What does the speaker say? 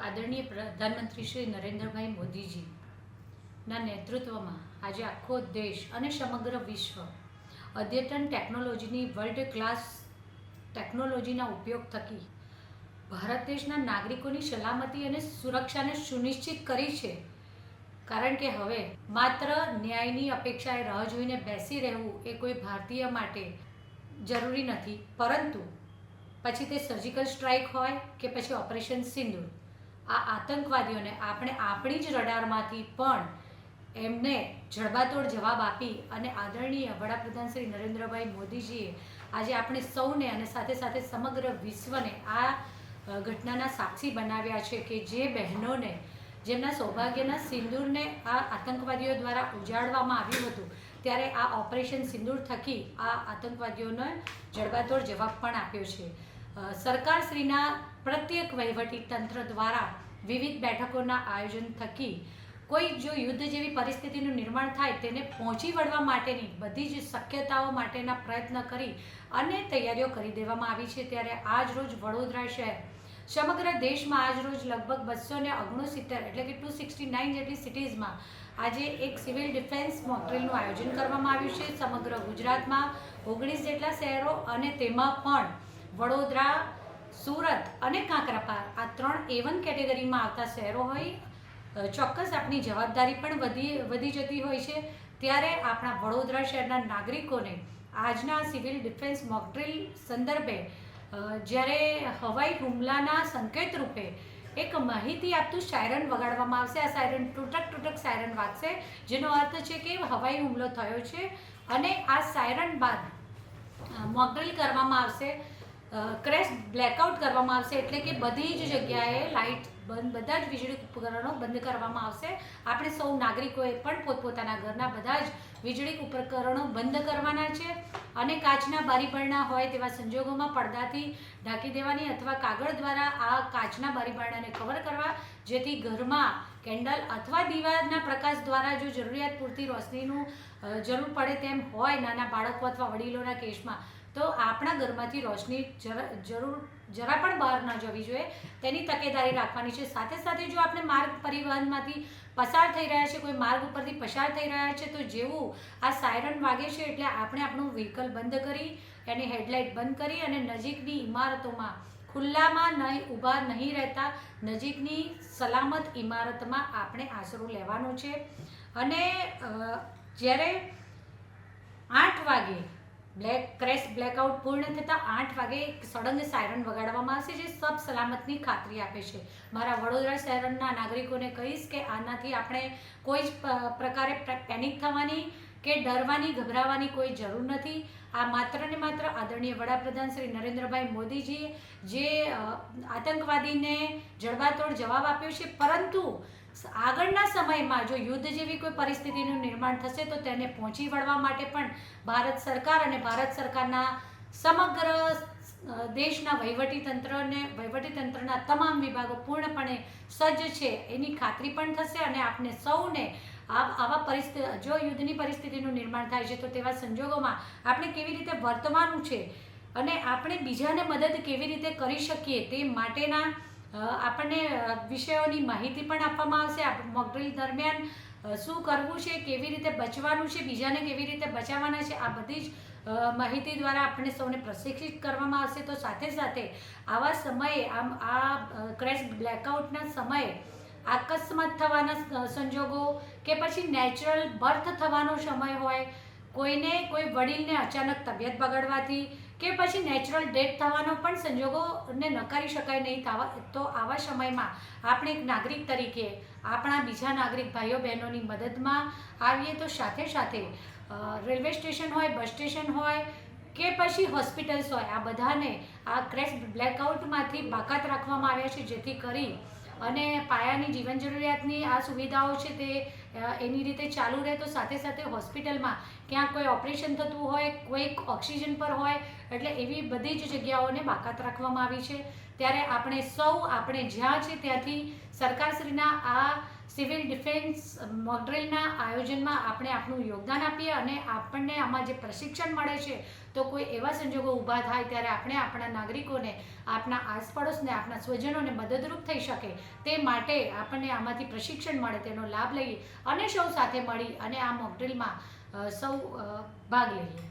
આદરણીય પ્રધાનમંત્રી શ્રી નરેન્દ્રભાઈ મોદીજીના નેતૃત્વમાં આજે આખો દેશ અને સમગ્ર વિશ્વ અદ્યતન ટેકનોલોજીની વર્લ્ડ ક્લાસ ટેકનોલોજીના ઉપયોગ થકી ભારત દેશના નાગરિકોની સલામતી અને સુરક્ષાને સુનિશ્ચિત કરી છે. કારણ કે હવે માત્ર ન્યાયની અપેક્ષાએ રાહ જોઈને બેસી રહેવું એ કોઈ ભારતીય માટે જરૂરી નથી, પરંતુ પછી તે સર્જિકલ સ્ટ્રાઇક હોય કે પછી ઓપરેશન સિંદૂર, આ આતંકવાદીઓને આપણે આપણી જ રડારમાંથી પણ એમને જડબાતોડ જવાબ આપી અને આદરણીય વડાપ્રધાન શ્રી નરેન્દ્રભાઈ મોદીજીએ આજે આપણે સૌને અને સાથે સાથે સમગ્ર વિશ્વને આ ઘટનાના સાક્ષી બનાવ્યા છે કે જે બહેનોને જેમના સૌભાગ્યના સિંદૂરને આ આતંકવાદીઓ દ્વારા ઉજાડવામાં આવ્યું હતું, ત્યારે આ ઓપરેશન સિંદૂર થકી આ આતંકવાદીઓને જડબાતોડ જવાબ પણ આપ્યો છે. સરકારશ્રીના પ્રત્યેક વહીવટી તંત્ર દ્વારા વિવિધ બેઠકોના આયોજન થકી કોઈ જો યુદ્ધ જેવી પરિસ્થિતિનું નિર્માણ થાય તેને પહોંચી વળવા માટેની બધી જ શક્યતાઓ માટેના પ્રયત્ન કરી અને તૈયારીઓ કરી દેવામાં આવી છે. ત્યારે આજ રોજ વડોદરા શહેર સમગ્ર દેશમાં આજ રોજ લગભગ 269 એટલે કે 269 જેટલી સિટીઝમાં આજે એક સિવિલ ડિફેન્સ મોક ડ્રીલનું આયોજન કરવામાં આવ્યું છે. સમગ્ર ગુજરાતમાં 19 જેટલા શહેરો અને તેમાં પણ વડોદરા, સુરત અને કાંકરાપાર આ 3 A1 કેટેગરીમાં આવતા શહેરો હોય. ચોક્કસ આપણી જવાબદારી પણ વધી જતી હોય છે. ત્યારે આપણા વડોદરા શહેરના નાગરિકોને આજના સિવિલ ડિફેન્સ મોક ડ્રીલ સંદર્ભે જ્યારે હવાઈ હુમલાના સંકેત રૂપે એક માહિતી આપતું સાયરન વગાડવામાં આવશે. આ સાયરન તૂટક સાયરન વાગશે, જેનો અર્થ છે કે હવાઈ હુમલો થયો છે. અને આ સાયરન બાદ મોક ડ્રીલ કરવામાં આવશે, ક્રેશ બ્લેકઆઉટ કરવામાં આવશે, એટલે કે બધી જ જગ્યાએ લાઇટ બંધ, બધા જ વીજળી ઉપકરણો બંધ કરવામાં આવશે. આપણે સૌ નાગરિકોએ પણ પોતપોતાના ઘરના બધા જ વીજળી ઉપકરણો બંધ કરવાના છે અને કાચના બારીબારણા હોય તેવા સંજોગોમાં પડદાથી ઢાંકી દેવાની અથવા કાગળ દ્વારા આ કાચના બારીબારણાને કવર કરવા, જેથી ઘરમાં કેન્ડલ અથવા દીવાના પ્રકાશ દ્વારા જો જરૂરિયાત પૂરતી રોશનીનું જરૂર પડે તેમ હોય નાના બાળકો અથવા વડીલોના કેસમાં, તો આપણા ઘરમાંથી રોશની જરા પણ બહાર ન જવી જોઈએ તેની તકેદારી રાખવાની છે. સાથે સાથે જો આપણે માર્ગ પરિવહનમાંથી પસાર થઈ રહ્યા છે, કોઈ માર્ગ ઉપરથી પસાર થઈ રહ્યા છે, તો જેવું આ સાયરન વાગે છે એટલે આપણે આપણું વ્હીકલ બંધ કરી, એની હેડલાઇટ બંધ કરી અને નજીકની ઇમારતોમાં ખુલ્લામાં ઊભા નહીં રહેતા નજીકની સલામત ઇમારતમાં આપણે આશરો લેવાનો છે. અને જ્યારે 8 વાગે ક્રેશ બ્લેકઆઉટ પૂર્ણ થતાં 8 વાગે સળંગ સાયરન વગાડવામાં આવશે, જે સબ સલામતની ખાતરી આપે છે. મારા વડોદરા શહેરના નાગરિકોને કહીશ કે આનાથી આપણે કોઈ જ પ્રકારે પેનિક થવાની કે ડરવાની, ગભરાવાની કોઈ જરૂર નથી. આ માત્ર ને માત્ર આદરણીય વડાપ્રધાન શ્રી નરેન્દ્રભાઈ મોદીજીએ જે આતંકવાદીને જડબાતોડ જવાબ આપ્યો છે, પરંતુ આગળના સમયમાં જો યુદ્ધ જેવી કોઈ પરિસ્થિતિનું નિર્માણ થશે તો તેને પહોંચી વળવા માટે પણ ભારત સરકાર અને ભારત સરકારના સમગ્ર દેશના વહીવટીતંત્રના તમામ વિભાગો પૂર્ણપણે સજ્જ છે એની ખાતરી પણ થશે. અને આપને સૌને આવા પરિસ્થિતિ, જો યુદ્ધની પરિસ્થિતિનું નિર્માણ થાય છે તો તેવા સંજોગોમાં આપણે કેવી રીતે વર્તવાનું છે અને આપણે બીજાને મદદ કેવી રીતે કરી શકીએ તે માટેના આપણને વિષયોની માહિતી પણ આપવામાં આવશે. મોક ડ્રીલ દરમિયાન શું કરવું છે, કેવી રીતે બચવાનું છે, બીજાને કેવી રીતે બચાવવાના છે, આ બધી જ માહિતી દ્વારા આપણને સૌને પ્રશિક્ષિત કરવામાં આવશે. તો સાથે સાથે આવા સમયે આ ક્રેશ બ્લેકઆઉટના સમયે અકસ્માત થવાના સંજોગો કે પછી નેચરલ બર્થ થવાનો સમય હોય, કોઈ વડીલને અચાનક તબિયત બગડવાથી કે પછી નેચરલ ડેથ થવાનો પણ સંજોગોને નકારી શકાય નહીં. તો આવા સમયમાં આપણે એક નાગરિક તરીકે આપણા બીજા નાગરિક ભાઈઓ બહેનોની મદદમાં આવીએ. તો સાથે સાથે રેલવે સ્ટેશન હોય, બસ સ્ટેશન હોય કે પછી હોસ્પિટલ્સ હોય, આ બધાને આ ક્રેશ બ્લેકઆઉટમાંથી બાકાત રાખવામાં આવ્યા છે, જેથી કરી અને પાયાની જીવન જરૂરિયાતની આ સુવિધાઓ છે તે એની રીતે ચાલુ રહે. તો સાથે સાથે હોસ્પિટલમાં ક્યાંક કોઈ ઓપરેશન થતું હોય, કોઈક ઓક્સિજન પર હોય, એટલે એવી બધી જ જગ્યાઓને બાકાત રાખવામાં આવી છે. ત્યારે આપણે જ્યાં છે ત્યાંથી સરકારશ્રીના આ સિવિલ ડિફેન્સ મોક ડ્રિલના આયોજનમાં આપણે આપણું યોગદાન આપીએ અને આપણને આમાં જે પ્રશિક્ષણ મળે છે તો કોઈ એવા સંજોગો ઊભા થાય ત્યારે આપણે આપણા નાગરિકોને, આપણા આસપડોશને, આપણા સ્વજનોને મદદરૂપ થઈ શકે તે માટે આપણને આમાંથી પ્રશિક્ષણ મળે તેનો લાભ લઈએ અને સૌ સાથે મળી અને આ મોક ડ્રિલમાં સૌ ભાગ લઈએ.